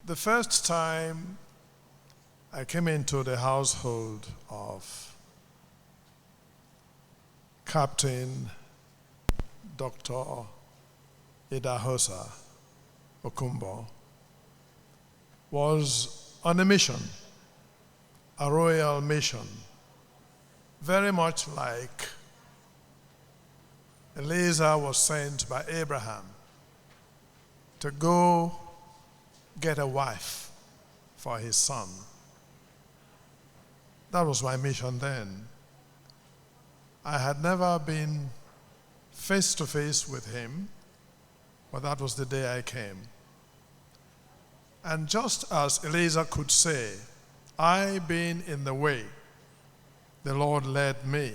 The first time I came into the household of Captain Dr. Hosa Okumbo was on a mission, a royal mission, very much like Eliezer was sent by Abraham to go get a wife for his son. That was my mission then. I had never been face to face with him, but that was the day I came. And just as Eliezer could say, I being in the way, the Lord led me,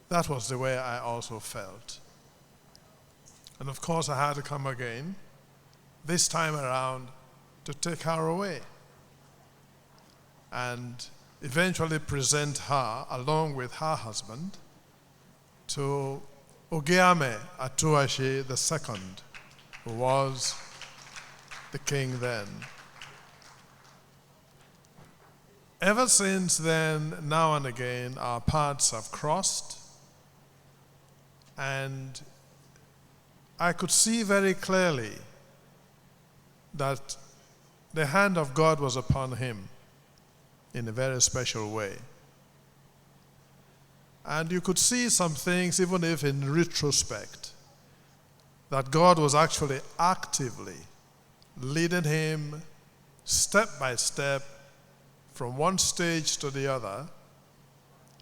that was the way I also felt. And of course I had to come again, this time around, to take her away and eventually present her along with her husband to Ogiame Atuashi II, who was the king then. Ever since then, now and again, our paths have crossed, and I could see very clearly that the hand of God was upon him in a very special way. And you could see some things, even if in retrospect, that God was actually actively leading him step by step from one stage to the other,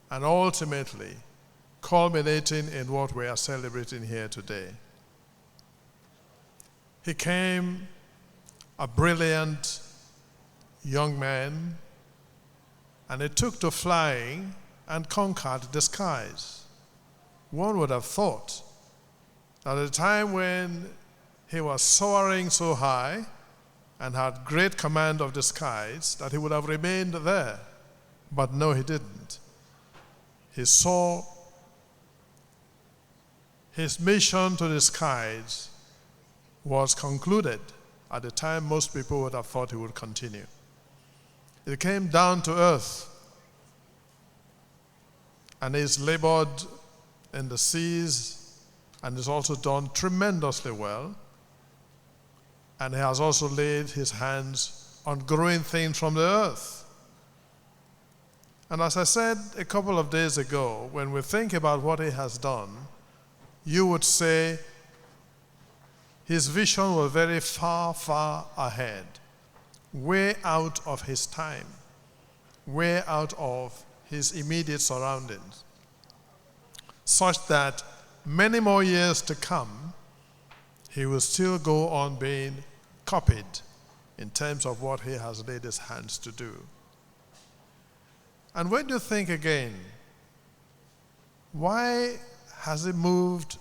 and ultimately culminating in what we are celebrating here today. He came a brilliant young man, and he took to flying and conquered the skies. One would have thought that at the time when he was soaring so high and had great command of the skies, that he would have remained there. But no, he didn't. He saw his mission to the skies was concluded at the time most people would have thought he would continue. It came down to earth, and he's labored in the seas, and has also done tremendously well. And he has also laid his hands on growing things from the earth. And as I said a couple of days ago, when we think about what he has done, you would say his vision was very far, far ahead, way out of his time, way out of his immediate surroundings, such that many more years to come, he will still go on being copied in terms of what he has laid his hands to do. And when you think again, why has he moved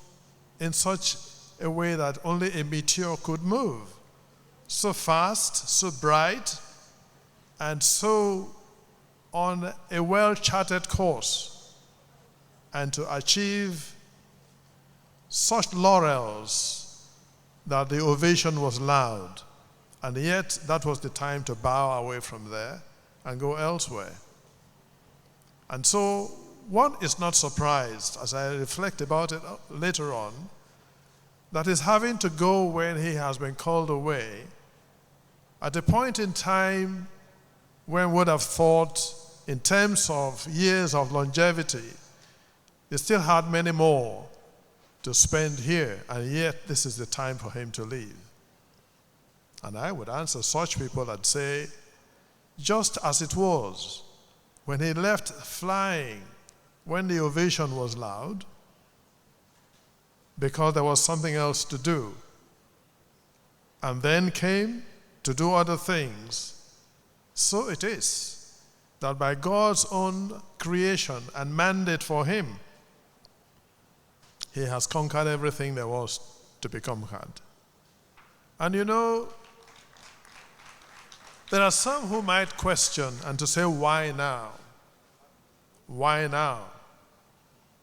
in such a way that only a meteor could move? So fast, so bright, and so on a well-charted course, and to achieve such laurels that the ovation was loud, and yet that was the time to bow away from there and go elsewhere. And so one is not surprised, as I reflect about it later on, that he's having to go when he has been called away at a point in time when one would have thought, in terms of years of longevity, he still had many more to spend here, and yet this is the time for him to leave. And I would answer such people and say, just as it was when he left flying, when the ovation was loud, because there was something else to do, and then came to do other things, so it is that by God's own creation and mandate for him, he has conquered everything there was to be conquered. And you know, there are some who might question and to say, why now? Why now?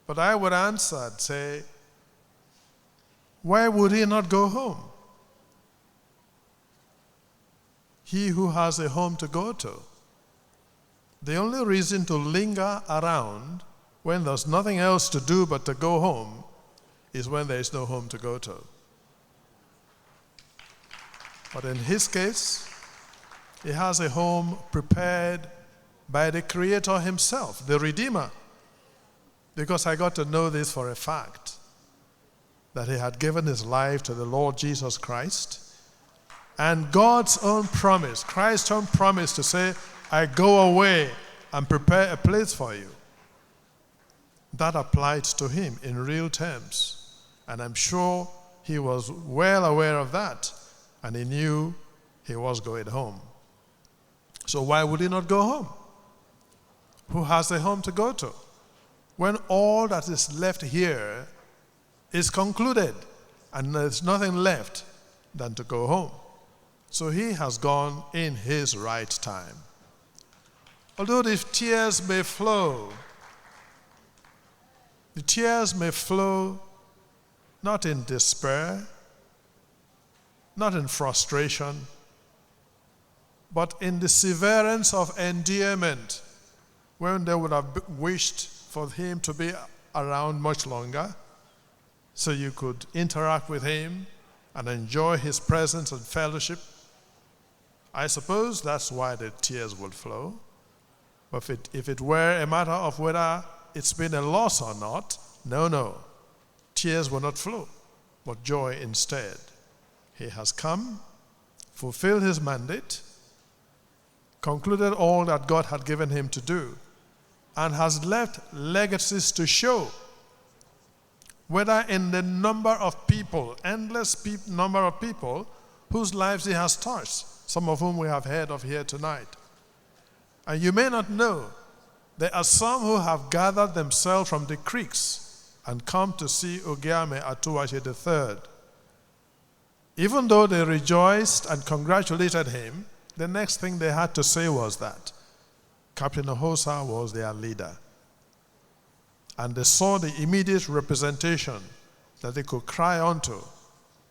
But I would answer and say, why would he not go home? he who has a home to go to. The only reason to linger around when there's nothing else to do but to go home is when there is no home to go to. But in his case, he has a home prepared by the Creator himself, the Redeemer. Because I got to know this for a fact, that he had given his life to the Lord Jesus Christ. And God's own promise, Christ's own promise to say, I go away and prepare a place for you. That applied to him in real terms. And I'm sure he was well aware of that. And he knew he was going home. So why would he not go home? Who has a home to go to? When all that is left here is concluded and there's nothing left than to go home. So he has gone in his right time. Although the tears may flow, the tears may flow not in despair, not in frustration, but in the severance of endearment, when they would have wished for him to be around much longer, so you could interact with him and enjoy his presence and fellowship. I suppose that's why the tears would flow. But if it were a matter of whether it's been a loss or not, no. Tears will not flow, but joy instead. He has come, fulfilled his mandate, concluded all that God had given him to do, and has left legacies to show, whether in the number of people, endless number of people whose lives he has touched, some of whom we have heard of here tonight. And you may not know, there are some who have gathered themselves from the creeks and come to see Ogiame Atuwache III. Even though they rejoiced and congratulated him, the next thing they had to say was that Captain Hosa was their leader. And they saw the immediate representation that they could cry unto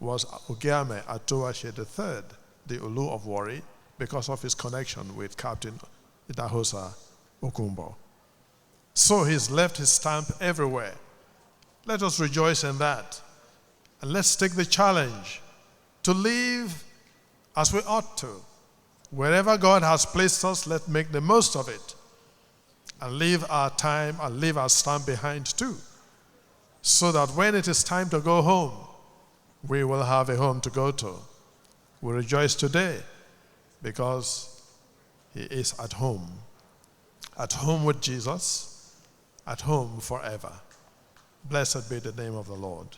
was Ogiame Atuwache III, the Olu of Warri, because of his connection with Captain Hosa Okumbo. So he's left his stamp everywhere. Let us rejoice in that. And let's take the challenge to live as we ought to. Wherever God has placed us, let's make the most of it. And leave our time and leave our stamp behind too. So that when it is time to go home, we will have a home to go to. We rejoice today because he is at home with Jesus, at home forever. Blessed be the name of the Lord.